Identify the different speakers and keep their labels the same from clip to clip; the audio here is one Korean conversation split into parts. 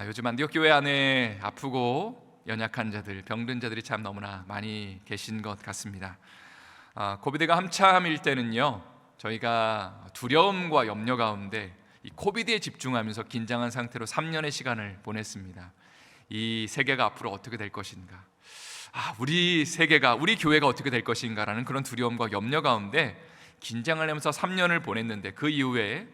Speaker 1: 요즘 안디옥 교회 안에 아프고 연약한 자들, 병든 자들이 참 너무나 많이 계신 것 같습니다. 코비드가 한참일 때는요, 저희가 두려움과 염려 가운데 이 코비드에 집중하면서 긴장한 상태로 3년의 시간을 보냈습니다. 이 세계가 앞으로 어떻게 될 것인가, 우리 세계가, 우리 교회가 어떻게 될 것인가라는 그런 두려움과 염려 가운데 긴장을 하면서 3년을 보냈는데, 그 이후에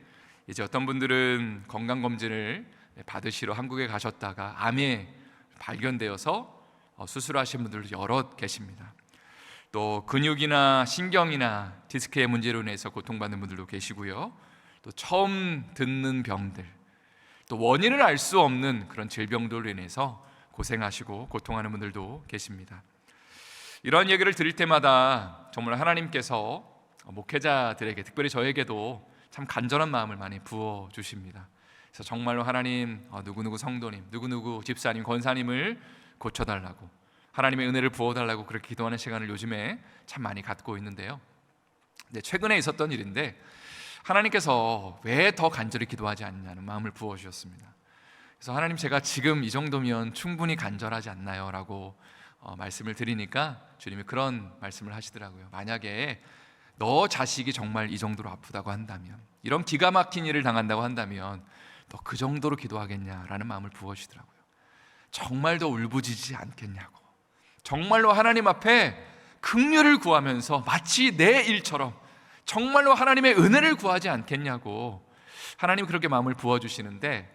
Speaker 1: 이제 어떤 분들은 건강검진을 받으시러 한국에 가셨다가 암에 발견되어서 수술하신 분들도 여럿 계십니다. 또 근육이나 신경이나 디스크의 문제로 인해서 고통받는 분들도 계시고요, 또 처음 듣는 병들, 또 원인을 알 수 없는 그런 질병들로 인해서 고생하시고 고통하는 분들도 계십니다. 이런 얘기를 들을 때마다 정말 하나님께서 목회자들에게, 특별히 저에게도 참 간절한 마음을 많이 부어주십니다. 그래서 정말로 하나님, 누구누구 성도님, 누구누구 집사님, 권사님을 고쳐달라고, 하나님의 은혜를 부어달라고 그렇게 기도하는 시간을 요즘에 참 많이 갖고 있는데요, 최근에 있었던 일인데 하나님께서 왜 더 간절히 기도하지 않냐는 마음을 부어주셨습니다. 그래서 하나님, 제가 지금 이 정도면 충분히 간절하지 않나요? 라고 말씀을 드리니까 주님이 그런 말씀을 하시더라고요. 만약에 너 자식이 정말 이 정도로 아프다고 한다면, 이런 기가 막힌 일을 당한다고 한다면 너 그 정도로 기도하겠냐라는 마음을 부어주시더라고요. 정말 더 울부짖지 않겠냐고, 정말로 하나님 앞에 긍휼을 구하면서 마치 내 일처럼 정말로 하나님의 은혜를 구하지 않겠냐고 하나님 그렇게 마음을 부어주시는데,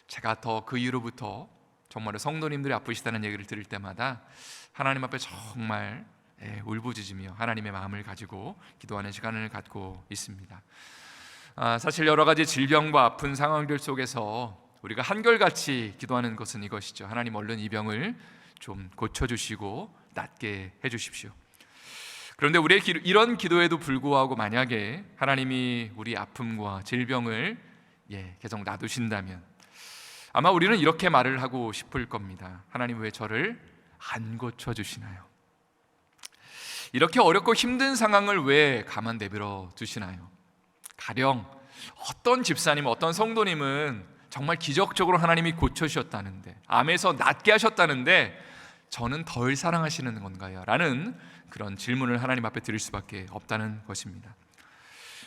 Speaker 1: 제가 더 그 이후로부터 정말로 성도님들이 아프시다는 얘기를 들을 때마다 하나님 앞에 정말 울부짖으며 하나님의 마음을 가지고 기도하는 시간을 갖고 있습니다. 사실 여러 가지 질병과 아픈 상황들 속에서 우리가 한결같이 기도하는 것은 이것이죠. 하나님, 얼른 이 병을 좀 고쳐주시고 낫게 해주십시오. 그런데 우리의 이런 기도에도 불구하고 만약에 하나님이 우리 아픔과 질병을 계속 놔두신다면 아마 우리는 이렇게 말을 하고 싶을 겁니다. 하나님, 왜 저를 안 고쳐주시나요? 이렇게 어렵고 힘든 상황을 왜 가만 내버려 두시나요? 가령 어떤 집사님, 어떤 성도님은 정말 기적적으로 하나님이 고쳐주셨다는데, 암에서 낫게 하셨다는데 저는 덜 사랑하시는 건가요? 라는 그런 질문을 하나님 앞에 드릴 수밖에 없다는 것입니다.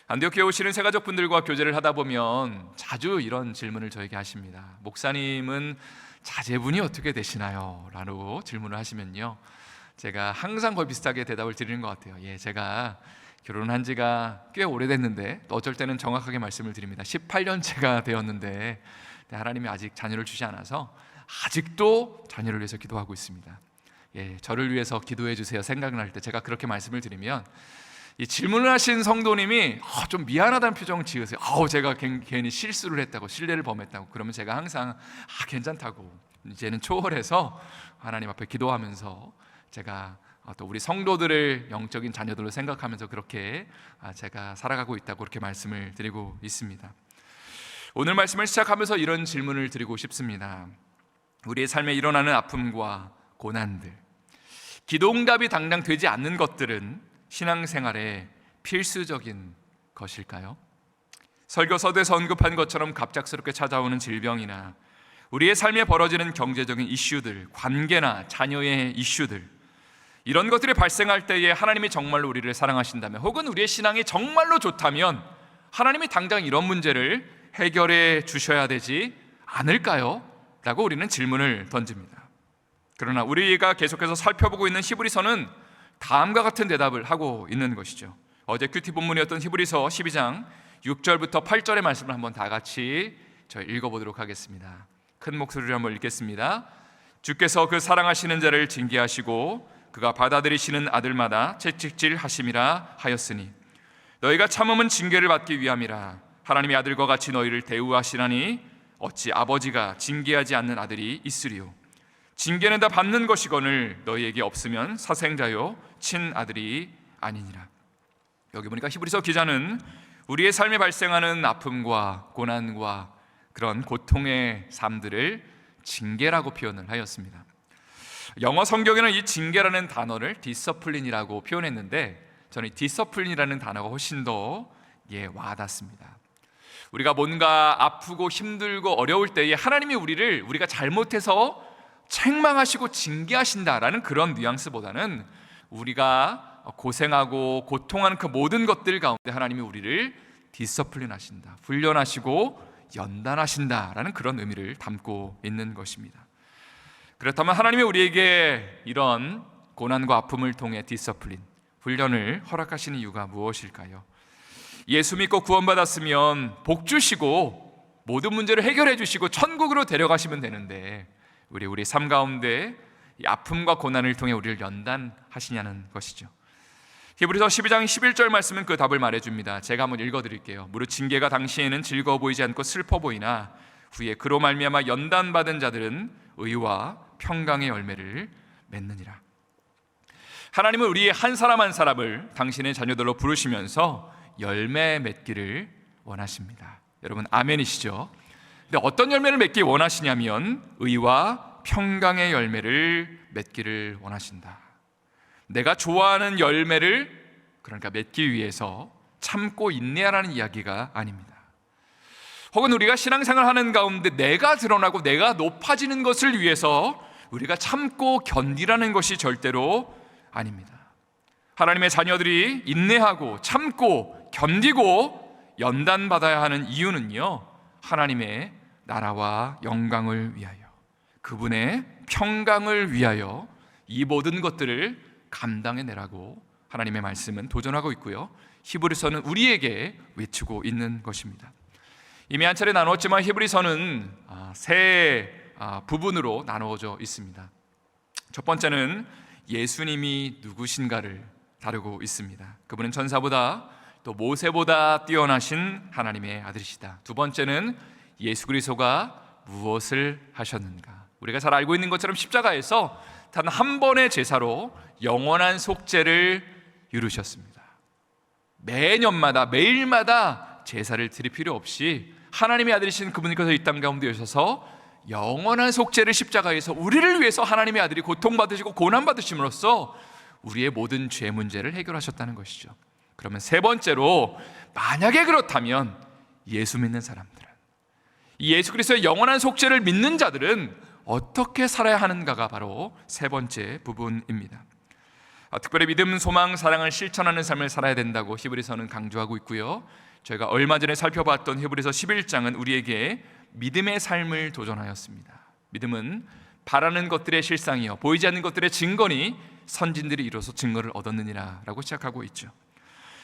Speaker 1: 안디옥 교회 오시는 새가족분들과 교제를 하다 보면 자주 이런 질문을 저에게 하십니다. 목사님은 자제분이 어떻게 되시나요? 라고 질문을 하시면요, 제가 항상 거의 비슷하게 대답을 드리는 것 같아요. 제가 결혼한 지가 꽤 오래됐는데, 또 어쩔 때는 정확하게 말씀을 드립니다. 18년째가 되었는데 하나님이 아직 자녀를 주지 않아서 아직도 자녀를 위해서 기도하고 있습니다. 저를 위해서 기도해 주세요 생각날 때 제가 그렇게 말씀을 드리면, 이 질문을 하신 성도님이 좀 미안하다는 표정을 지으세요. 제가 괜히 실수를 했다고, 신뢰를 범했다고. 그러면 제가 항상 괜찮다고, 이제는 초월해서 하나님 앞에 기도하면서 제가 또 우리 성도들을 영적인 자녀들로 생각하면서 그렇게 제가 살아가고 있다고 그렇게 말씀을 드리고 있습니다. 오늘 말씀을 시작하면서 이런 질문을 드리고 싶습니다. 우리의 삶에 일어나는 아픔과 고난들, 기도응답이 당장 되지 않는 것들은 신앙생활에 필수적인 것일까요? 설교서도에서 언급한 것처럼 갑작스럽게 찾아오는 질병이나 우리의 삶에 벌어지는 경제적인 이슈들, 관계나 자녀의 이슈들, 이런 것들이 발생할 때에 하나님이 정말로 우리를 사랑하신다면, 혹은 우리의 신앙이 정말로 좋다면 하나님이 당장 이런 문제를 해결해 주셔야 되지 않을까요? 라고 우리는 질문을 던집니다. 그러나 우리가 계속해서 살펴보고 있는 히브리서는 다음과 같은 대답을 하고 있는 것이죠. 어제 큐티 본문이었던 히브리서 12장 6절부터 8절의 말씀을 한번 다 같이 저희 읽어보도록 하겠습니다. 큰 목소리로 한번 읽겠습니다. 주께서 그 사랑하시는 자를 징계하시고 그가 받아들이시는 아들마다 채찍질 하심이라 하였으니 너희가 참음은 징계를 받기 위함이라. 하나님의 아들과 같이 너희를 대우하시나니 어찌 아버지가 징계하지 않는 아들이 있으리요? 징계는 다 받는 것이거늘 너희에게 없으면 사생자요 친아들이 아니니라. 여기 보니까 히브리서 기자는 우리의 삶에 발생하는 아픔과 고난과 그런 고통의 삶들을 징계라고 표현을 하였습니다. 영어 성경에는 이 징계라는 단어를 디서플린이라고 표현했는데, 저는 이 디서플린이라는 단어가 훨씬 더 와닿습니다. 우리가 뭔가 아프고 힘들고 어려울 때에 하나님이 우리가 잘못해서 책망하시고 징계하신다라는 그런 뉘앙스보다는 우리가 고생하고 고통하는 그 모든 것들 가운데 하나님이 우리를 디서플린하신다, 훈련하시고 연단하신다라는 그런 의미를 담고 있는 것입니다. 그렇다면 하나님이 우리에게 이런 고난과 아픔을 통해 디서플린, 훈련을 허락하시는 이유가 무엇일까요? 예수 믿고 구원받았으면 복 주시고 모든 문제를 해결해 주시고 천국으로 데려가시면 되는데 우리 삶 가운데 이 아픔과 고난을 통해 우리를 연단하시냐는 것이죠. 히브리서 12장 11절 말씀은 그 답을 말해줍니다. 제가 한번 읽어드릴게요. 무릇 징계가 당시에는 즐거워 보이지 않고 슬퍼 보이나 후에 그로 말미암아 연단받은 자들은 의와 평강의 열매를 맺느니라. 하나님은 우리 한 사람 한 사람을 당신의 자녀들로 부르시면서 열매 맺기를 원하십니다. 여러분 아멘이시죠? 근데 어떤 열매를 맺기 원하시냐면 의와 평강의 열매를 맺기를 원하신다. 내가 좋아하는 열매를 그러니까 맺기 위해서 참고 인내하라는 이야기가 아닙니다. 혹은 우리가 신앙생활 하는 가운데 내가 드러나고 내가 높아지는 것을 위해서 우리가 참고 견디라는 것이 절대로 아닙니다. 하나님의 자녀들이 인내하고 참고 견디고 연단받아야 하는 이유는요, 하나님의 나라와 영광을 위하여, 그분의 평강을 위하여 이 모든 것들을 감당해내라고 하나님의 말씀은 도전하고 있고요, 히브리서는 우리에게 외치고 있는 것입니다. 이미 한 차례 나누었지만 히브리서는 세 부분으로 나누어져 있습니다. 첫 번째는 예수님이 누구신가를 다루고 있습니다. 그분은 천사보다 또 모세보다 뛰어나신 하나님의 아들이시다. 두 번째는 예수 그리스도가 무엇을 하셨는가. 우리가 잘 알고 있는 것처럼 십자가에서 단 한 번의 제사로 영원한 속죄를 이루셨습니다. 매년마다 매일마다 제사를 드릴 필요 없이 하나님의 아들이신 그분께서 이 땅 가운데 오셔서 영원한 속죄를 십자가에서 우리를 위해서 하나님의 아들이 고통받으시고 고난받으심으로써 우리의 모든 죄 문제를 해결하셨다는 것이죠. 그러면 세 번째로, 만약에 그렇다면 예수 믿는 사람들은, 이 예수 그리스도의 영원한 속죄를 믿는 자들은 어떻게 살아야 하는가가 바로 세 번째 부분입니다. 특별히 믿음, 소망, 사랑을 실천하는 삶을 살아야 된다고 히브리서는 강조하고 있고요, 저희가 얼마 전에 살펴봤던 히브리서 11장은 우리에게 믿음의 삶을 도전하였습니다. 믿음은 바라는 것들의 실상이요 보이지 않는 것들의 증거니 선진들이 이뤄서 증거를 얻었느니라 라고 시작하고 있죠.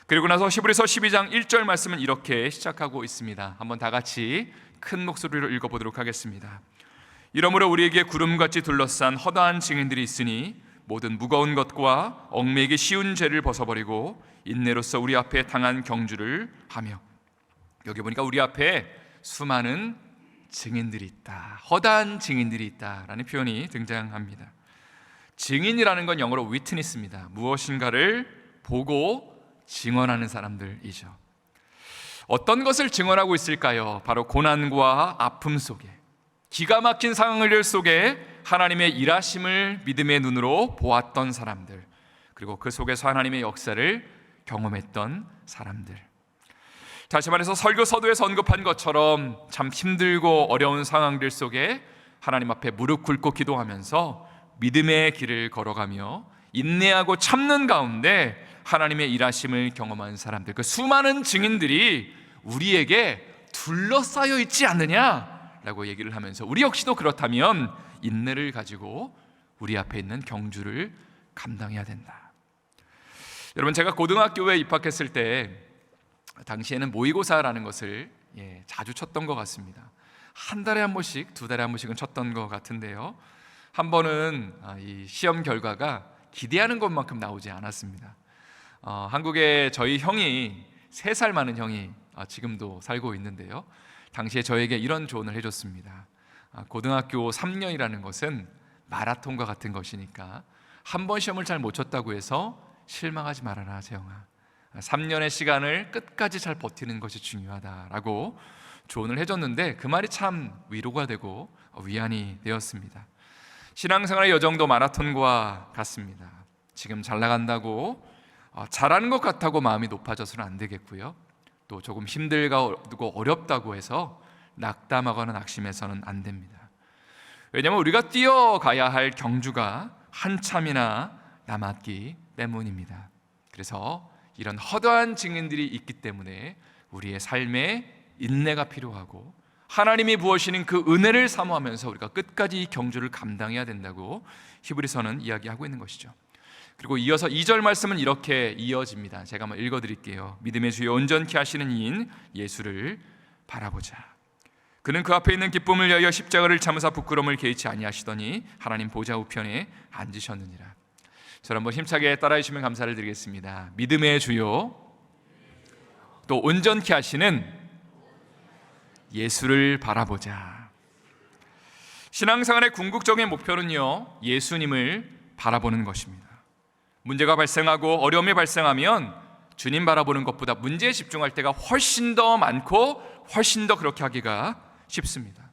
Speaker 1: 그리고 나서 히브리서 12장 1절 말씀은 이렇게 시작하고 있습니다. 한번 다 같이 큰 목소리로 읽어보도록 하겠습니다. 이러므로 우리에게 구름같이 둘러싼 허다한 증인들이 있으니 모든 무거운 것과 얽매이기 쉬운 죄를 벗어버리고 인내로서 우리 앞에 당한 경주를 하며. 여기 보니까 우리 앞에 수많은 증인들이 있다, 허다한 증인들이 있다라는 표현이 등장합니다. 증인이라는 건 영어로 witness입니다. 무엇인가를 보고 증언하는 사람들이죠. 어떤 것을 증언하고 있을까요? 바로 고난과 아픔 속에, 기가 막힌 상황을 속에 하나님의 일하심을 믿음의 눈으로 보았던 사람들, 그리고 그 속에서 하나님의 역사를 경험했던 사람들. 다시 말해서 설교 서두에서 언급한 것처럼 참 힘들고 어려운 상황들 속에 하나님 앞에 무릎 꿇고 기도하면서 믿음의 길을 걸어가며 인내하고 참는 가운데 하나님의 일하심을 경험한 사람들, 그 수많은 증인들이 우리에게 둘러싸여 있지 않느냐라고 얘기를 하면서 우리 역시도 그렇다면 인내를 가지고 우리 앞에 있는 경주를 감당해야 된다. 여러분, 제가 고등학교에 입학했을 때 당시에는 모의고사라는 것을 자주 쳤던 것 같습니다. 한 달에 한 번씩, 두 달에 한 번씩은 쳤던 것 같은데요, 한 번은 이 시험 결과가 기대하는 것만큼 나오지 않았습니다. 한국에 저희 형이 3살 많은 형이 지금도 살고 있는데요, 당시에 저에게 이런 조언을 해줬습니다. 고등학교 3년이라는 것은 마라톤과 같은 것이니까 한 번 시험을 잘 못 쳤다고 해서 실망하지 말아라 재영아, 3년의 시간을 끝까지 잘 버티는 것이 중요하다라고 조언을 해줬는데 그 말이 참 위로가 되고 위안이 되었습니다. 신앙생활의 여정도 마라톤과 같습니다. 지금 잘 나간다고 잘하는 것 같다고 마음이 높아져서는 안 되겠고요, 또 조금 힘들고 어렵다고 해서 낙담하거나 낙심해서는 안 됩니다. 왜냐하면 우리가 뛰어가야 할 경주가 한참이나 남았기 때문입니다. 그래서 이런 허다한 증인들이 있기 때문에 우리의 삶에 인내가 필요하고 하나님이 부어주시는 그 은혜를 사모하면서 우리가 끝까지 이 경주를 감당해야 된다고 히브리서는 이야기하고 있는 것이죠. 그리고 이어서 2절 말씀은 이렇게 이어집니다. 제가 한번 읽어드릴게요. 믿음의 주여 온전케 하시는 이인 예수를 바라보자. 그는 그 앞에 있는 기쁨을 위하여 십자가를 참으사 부끄러움을 개의치 아니하시더니 하나님 보좌 우편에 앉으셨느니라. 저를 한번 힘차게 따라해 주시면 감사를 드리겠습니다. 믿음의 주요, 또 온전케 하시는 예수를 바라보자. 신앙생활의 궁극적인 목표는요, 예수님을 바라보는 것입니다. 문제가 발생하고 어려움이 발생하면 주님 바라보는 것보다 문제에 집중할 때가 훨씬 더 많고 훨씬 더 그렇게 하기가 쉽습니다.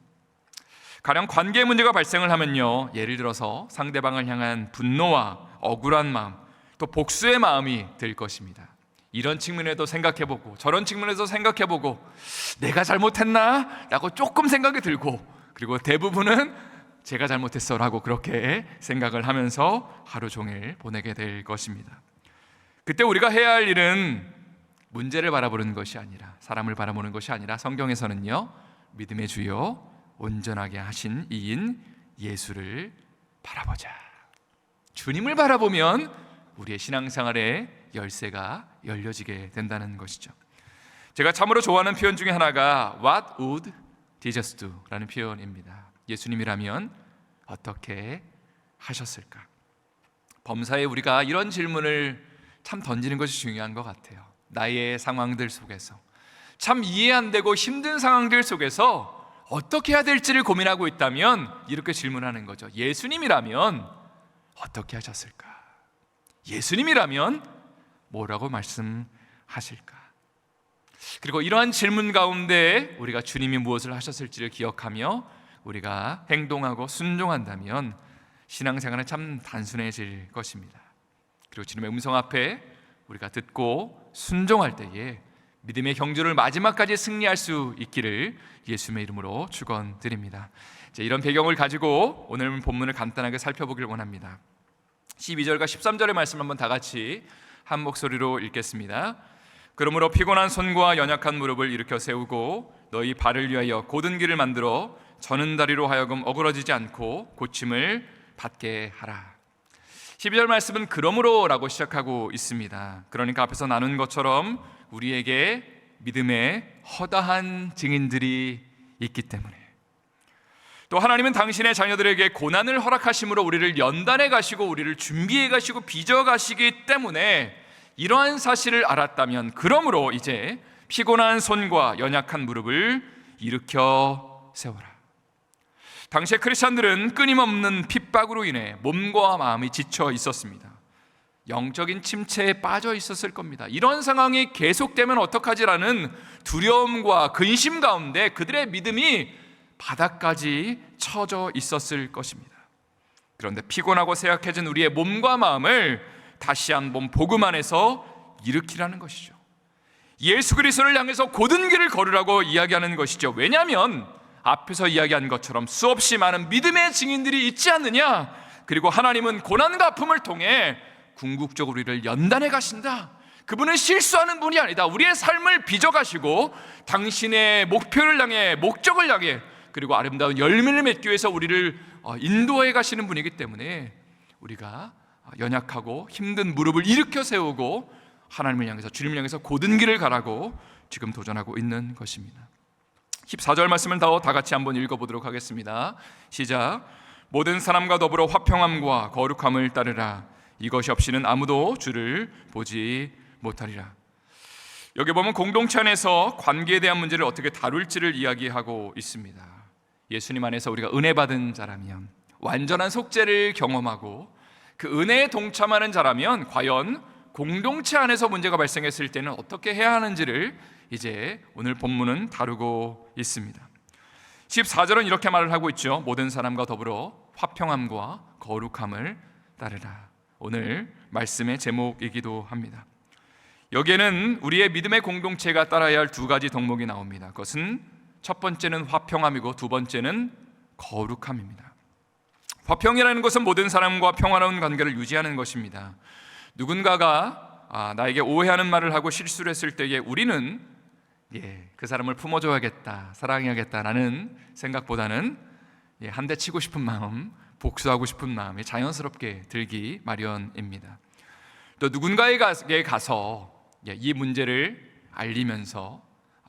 Speaker 1: 가령 관계 문제가 발생을 하면요, 예를 들어서 상대방을 향한 분노와 억울한 마음, 또 복수의 마음이 들 것입니다. 이런 측면에도 생각해보고 저런 측면에서 생각해보고 내가 잘못했나? 라고 조금 생각이 들고, 그리고 대부분은 제가 잘못했어 라고 그렇게 생각을 하면서 하루 종일 보내게 될 것입니다. 그때 우리가 해야 할 일은 문제를 바라보는 것이 아니라, 사람을 바라보는 것이 아니라, 성경에서는요, 믿음의 주요 온전하게 하신 이인 예수를 바라보자. 주님을 바라보면 우리의 신앙생활의 열쇠가 열려지게 된다는 것이죠. 제가 참으로 좋아하는 표현 중에 하나가 What would Jesus do? 라는 표현입니다. 예수님이라면 어떻게 하셨을까? 범사에 우리가 이런 질문을 참 던지는 것이 중요한 것 같아요. 나의 상황들 속에서, 참 이해 안 되고 힘든 상황들 속에서 어떻게 해야 될지를 고민하고 있다면 이렇게 질문하는 거죠. 예수님이라면 어떻게 하셨을까? 예수님이라면 뭐라고 말씀하실까? 그리고 이러한 질문 가운데 우리가 주님이 무엇을 하셨을지를 기억하며 우리가 행동하고 순종한다면 신앙생활은 참 단순해질 것입니다. 그리고 주님의 음성 앞에 우리가 듣고 순종할 때에 믿음의 경주를 마지막까지 승리할 수 있기를 예수님의 이름으로 축원드립니다. 이런 배경을 가지고 오늘 본문을 간단하게 살펴보길 원합니다. 12절과 13절의 말씀 한번 다 같이 한 목소리로 읽겠습니다. 그러므로 피곤한 손과 연약한 무릎을 일으켜 세우고 너희 발을 위하여 곧은 길을 만들어 저는 다리로 하여금 어그러지지 않고 고침을 받게 하라. 12절 말씀은 그러므로라고 시작하고 있습니다. 그러니까 앞에서 나눈 것처럼 우리에게 믿음의 허다한 증인들이 있기 때문에, 또 하나님은 당신의 자녀들에게 고난을 허락하심으로 우리를 연단해 가시고 우리를 준비해 가시고 빚어 가시기 때문에 이러한 사실을 알았다면, 그러므로 이제 피곤한 손과 연약한 무릎을 일으켜 세워라. 당시의 크리스찬들은 끊임없는 핍박으로 인해 몸과 마음이 지쳐 있었습니다. 영적인 침체에 빠져 있었을 겁니다. 이런 상황이 계속되면 어떡하지라는 두려움과 근심 가운데 그들의 믿음이 바닥까지 처져 있었을 것입니다. 그런데 피곤하고 쇠약해진 우리의 몸과 마음을 다시 한번 복음 안에서 일으키라는 것이죠. 예수 그리스도를 향해서 곧은 길을 걸으라고 이야기하는 것이죠. 왜냐하면 앞에서 이야기한 것처럼 수없이 많은 믿음의 증인들이 있지 않느냐. 그리고 하나님은 고난과 아픔을 통해 궁극적으로 우리를 연단해 가신다. 그분은 실수하는 분이 아니다. 우리의 삶을 빚어가시고 당신의 목표를 향해, 목적을 향해, 그리고 아름다운 열매를 맺기 위해서 우리를 인도해 가시는 분이기 때문에 우리가 연약하고 힘든 무릎을 일으켜 세우고 하나님을 향해서, 주님을 향해서 곧은 길을 가라고 지금 도전하고 있는 것입니다. 14절 말씀을 다 같이 한번 읽어보도록 하겠습니다. 시작. 모든 사람과 더불어 화평함과 거룩함을 따르라. 이것이 없이는 아무도 주를 보지 못하리라. 여기 보면 공동체 안에서 관계에 대한 문제를 어떻게 다룰지를 이야기하고 있습니다. 예수님 안에서 우리가 은혜 받은 자라면, 완전한 속죄를 경험하고 그 은혜에 동참하는 자라면 과연 공동체 안에서 문제가 발생했을 때는 어떻게 해야 하는지를 이제 오늘 본문은 다루고 있습니다. 14절은 이렇게 말을 하고 있죠. 모든 사람과 더불어 화평함과 거룩함을 따르라. 오늘 말씀의 제목이기도 합니다. 여기에는 우리의 믿음의 공동체가 따라야 할 두 가지 덕목이 나옵니다. 그것은 첫 번째는 화평함이고 두 번째는 거룩함입니다. 화평이라는 것은 모든 사람과 평화로운 관계를 유지하는 것입니다. 누군가가 나에게 오해하는 말을 하고 실수를 했을 때에 우리는 그 사람을 품어줘야겠다, 사랑해야겠다라는 생각보다는 한 대 치고 싶은 마음, 복수하고 싶은 마음이 자연스럽게 들기 마련입니다. 또 누군가에게 가서 이 문제를 알리면서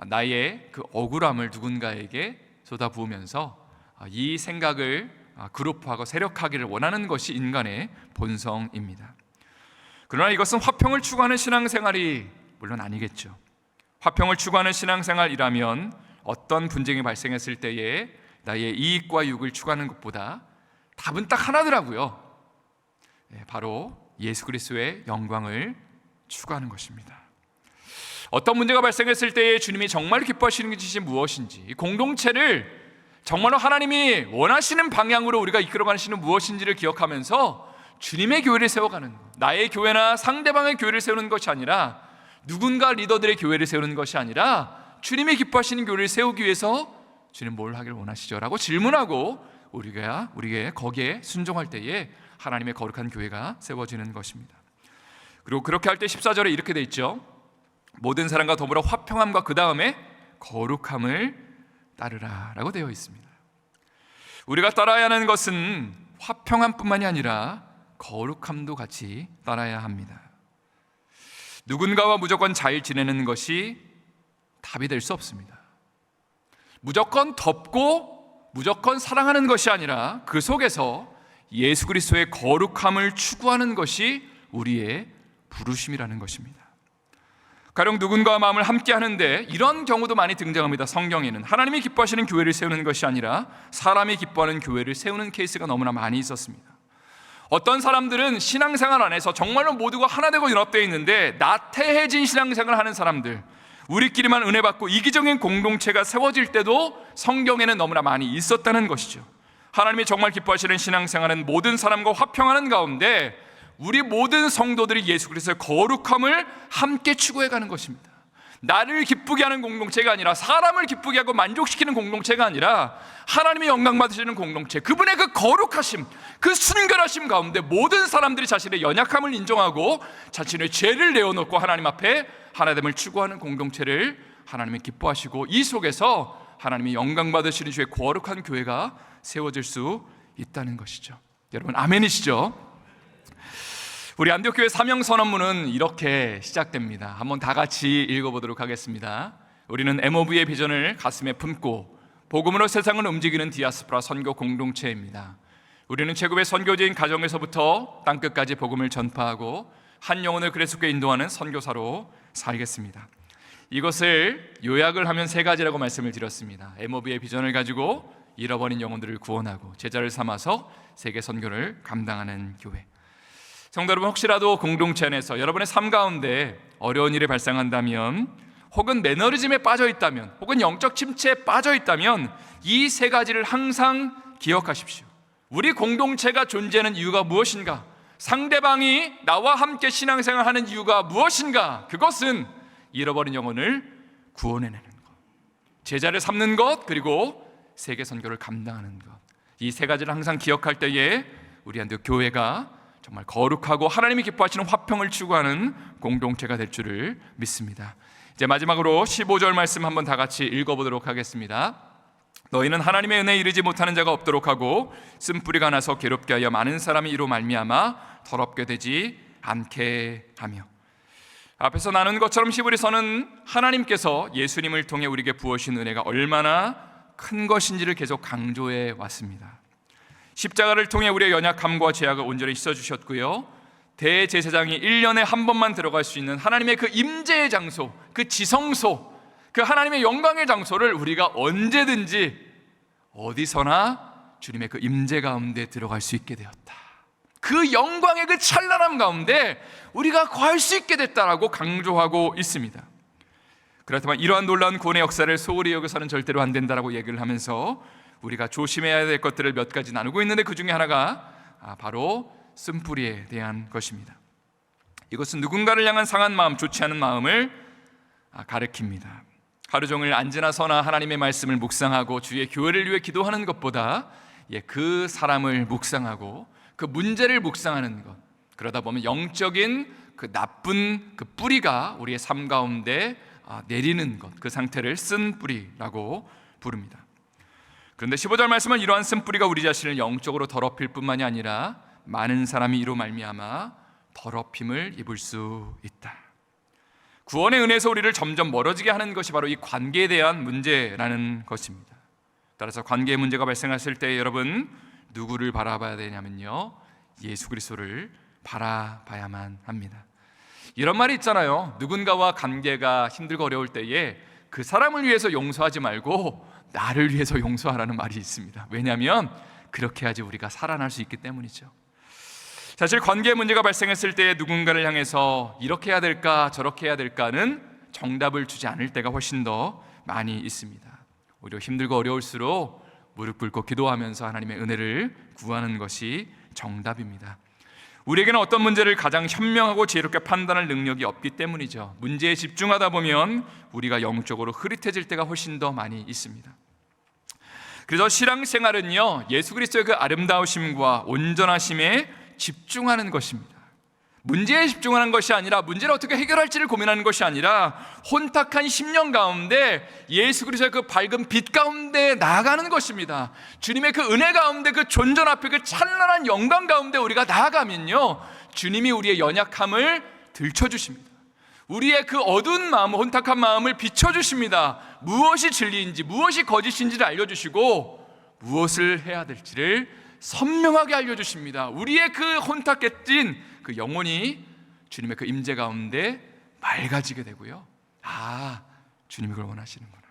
Speaker 1: 나의 그 억울함을 누군가에게 쏟아부으면서 이 생각을 그룹화하고 세력화하기를 원하는 것이 인간의 본성입니다. 그러나 이것은 화평을 추구하는 신앙생활이 물론 아니겠죠. 화평을 추구하는 신앙생활이라면 어떤 분쟁이 발생했을 때에 나의 이익과 유익을 추구하는 것보다 답은 딱 하나더라고요. 바로 예수 그리스도의 영광을 추구하는 것입니다. 어떤 문제가 발생했을 때에 주님이 정말 기뻐하시는 것이 무엇인지, 이 공동체를 정말로 하나님이 원하시는 방향으로 우리가 이끌어가시는 무엇인지를 기억하면서 주님의 교회를 세워가는 것, 나의 교회나 상대방의 교회를 세우는 것이 아니라 누군가 리더들의 교회를 세우는 것이 아니라 주님이 기뻐하시는 교회를 세우기 위해서 주님 뭘 하기를 원하시죠? 라고 질문하고 우리가 거기에 순종할 때에 하나님의 거룩한 교회가 세워지는 것입니다. 그리고 그렇게 할 때 14절에 이렇게 돼 있죠. 모든 사람과 더불어 화평함과 그 다음에 거룩함을 따르라 라고 되어 있습니다. 우리가 따라야 하는 것은 화평함뿐만이 아니라 거룩함도 같이 따라야 합니다. 누군가와 무조건 잘 지내는 것이 답이 될 수 없습니다. 무조건 덮고 무조건 사랑하는 것이 아니라 그 속에서 예수 그리스도의 거룩함을 추구하는 것이 우리의 부르심이라는 것입니다. 가령 누군가와 마음을 함께 하는데 이런 경우도 많이 등장합니다. 성경에는 하나님이 기뻐하시는 교회를 세우는 것이 아니라 사람이 기뻐하는 교회를 세우는 케이스가 너무나 많이 있었습니다. 어떤 사람들은 신앙생활 안에서 정말로 모두가 하나 되고 연합되어 있는데 나태해진 신앙생활을 하는 사람들, 우리끼리만 은혜 받고 이기적인 공동체가 세워질 때도 성경에는 너무나 많이 있었다는 것이죠. 하나님이 정말 기뻐하시는 신앙생활은 모든 사람과 화평하는 가운데 우리 모든 성도들이 예수 그리스도의 거룩함을 함께 추구해가는 것입니다. 나를 기쁘게 하는 공동체가 아니라 사람을 기쁘게 하고 만족시키는 공동체가 아니라 하나님이 영광 받으시는 공동체, 그분의 그 거룩하심, 그 순결하심 가운데 모든 사람들이 자신의 연약함을 인정하고 자신의 죄를 내어놓고 하나님 앞에 하나됨을 추구하는 공동체를 하나님이 기뻐하시고 이 속에서 하나님이 영광 받으시는 주의 거룩한 교회가 세워질 수 있다는 것이죠. 여러분 아멘이시죠? 우리 안디옥교회 사명선언문은 이렇게 시작됩니다. 한번 다 같이 읽어보도록 하겠습니다. 우리는 MOV의 비전을 가슴에 품고 복음으로 세상을 움직이는 디아스포라 선교 공동체입니다. 우리는 제국의 선교지인 가정에서부터 땅끝까지 복음을 전파하고 한 영혼을 그리스도께 인도하는 선교사로 살겠습니다. 이것을 요약을 하면 세 가지라고 말씀을 드렸습니다. MOV의 비전을 가지고 잃어버린 영혼들을 구원하고 제자를 삼아서 세계 선교를 감당하는 교회. 성도 여러분, 혹시라도 공동체 안에서 여러분의 삶 가운데 어려운 일이 발생한다면, 혹은 매너리즘에 빠져 있다면, 혹은 영적 침체에 빠져 있다면 이 세 가지를 항상 기억하십시오. 우리 공동체가 존재하는 이유가 무엇인가? 상대방이 나와 함께 신앙생활하는 이유가 무엇인가? 그것은 잃어버린 영혼을 구원해내는 것, 제자를 삼는 것, 그리고 세계 선교를 감당하는 것. 이 세 가지를 항상 기억할 때에 우리 한국 교회가 정말 거룩하고 하나님이 기뻐하시는 화평을 추구하는 공동체가 될 줄을 믿습니다. 이제 마지막으로 15절 말씀 한번 다 같이 읽어보도록 하겠습니다. 너희는 하나님의 은혜에 이르지 못하는 자가 없도록 하고 쓴뿌리가 나서 괴롭게 하여 많은 사람이 이로 말미암아 더럽게 되지 않게 하며. 앞에서 나눈 것처럼 히브리서는 하나님께서 예수님을 통해 우리에게 부으신 은혜가 얼마나 큰 것인지를 계속 강조해 왔습니다. 십자가를 통해 우리의 연약함과 죄악을 온전히 씻어주셨고요, 대제사장이 1년에 한 번만 들어갈 수 있는 하나님의 그 임재의 장소, 그 지성소, 그 하나님의 영광의 장소를 우리가 언제든지 어디서나 주님의 그 임재 가운데 들어갈 수 있게 되었다. 그 영광의 그 찬란함 가운데 우리가 거할 수 있게 됐다라고 강조하고 있습니다. 그렇다면 이러한 놀라운 구원의 역사를 소홀히 여겨서는 절대로 안 된다라고 얘기를 하면서 우리가 조심해야 될 것들을 몇 가지 나누고 있는데 그 중에 하나가 바로 쓴뿌리에 대한 것입니다. 이것은 누군가를 향한 상한 마음, 좋지 않은 마음을 가리킵니다. 하루 종일 앉으나 서나 하나님의 말씀을 묵상하고 주의 교회를 위해 기도하는 것보다 그 사람을 묵상하고 그 문제를 묵상하는 것, 그러다 보면 영적인 그 나쁜 그 뿌리가 우리의 삶 가운데 내리는 것, 그 상태를 쓴 뿌리라고 부릅니다. 그런데 15절 말씀은 이러한 쓴 뿌리가 우리 자신을 영적으로 더럽힐 뿐만이 아니라 많은 사람이 이로 말미암아 더럽힘을 입을 수 있다. 구원의 은혜에서 우리를 점점 멀어지게 하는 것이 바로 이 관계에 대한 문제라는 것입니다. 따라서 관계의 문제가 발생했을 때 여러분 누구를 바라봐야 되냐면요, 예수 그리스도를 바라봐야만 합니다. 이런 말이 있잖아요. 누군가와 관계가 힘들고 어려울 때에 그 사람을 위해서 용서하지 말고 나를 위해서 용서하라는 말이 있습니다. 왜냐하면 그렇게 해야지 우리가 살아날 수 있기 때문이죠. 사실 관계의 문제가 발생했을 때 누군가를 향해서 이렇게 해야 될까 저렇게 해야 될까는 정답을 주지 않을 때가 훨씬 더 많이 있습니다. 오히려 힘들고 어려울수록 무릎 꿇고 기도하면서 하나님의 은혜를 구하는 것이 정답입니다. 우리에게는 어떤 문제를 가장 현명하고 지혜롭게 판단할 능력이 없기 때문이죠. 문제에 집중하다 보면 우리가 영적으로 흐릿해질 때가 훨씬 더 많이 있습니다. 그래서 신앙생활은요, 예수 그리스도의 그 아름다우심과 온전하심에 집중하는 것입니다. 문제에 집중하는 것이 아니라 문제를 어떻게 해결할지를 고민하는 것이 아니라 혼탁한 심령 가운데 예수 그리스도의 그 밝은 빛 가운데 나아가는 것입니다. 주님의 그 은혜 가운데, 그 존전 앞에 그 찬란한 영광 가운데 우리가 나아가면요, 주님이 우리의 연약함을 들춰주십니다. 우리의 그 어두운 마음, 혼탁한 마음을 비춰주십니다. 무엇이 진리인지 무엇이 거짓인지를 알려주시고 무엇을 해야 될지를 선명하게 알려주십니다. 우리의 그 혼탁해진 그 영혼이 주님의 그 임재 가운데 맑아지게 되고요, 주님이 그걸 원하시는구나,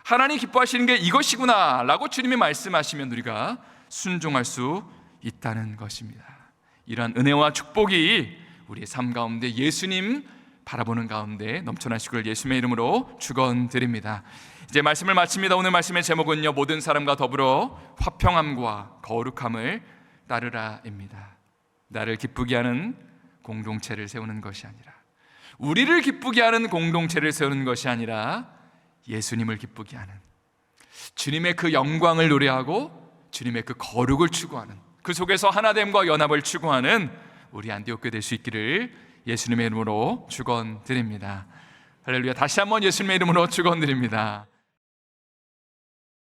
Speaker 1: 하나님 기뻐하시는 게 이것이구나 라고 주님이 말씀하시면 우리가 순종할 수 있다는 것입니다. 이러한 은혜와 축복이 우리의 삶 가운데 예수님 바라보는 가운데 넘쳐나시기를 예수님의 이름으로 축원드립니다. 이제 말씀을 마칩니다. 오늘 말씀의 제목은요, 모든 사람과 더불어 화평함과 거룩함을 따르라입니다. 나를 기쁘게 하는 공동체를 세우는 것이 아니라, 우리를 기쁘게 하는 공동체를 세우는 것이 아니라 예수님을 기쁘게 하는, 주님의 그 영광을 노래하고 주님의 그 거룩을 추구하는, 그 속에서 하나됨과 연합을 추구하는 우리 안디옥교회 될 수 있기를 예수님의 이름으로 축원드립니다. 할렐루야. 다시 한번 예수님의 이름으로 축원드립니다.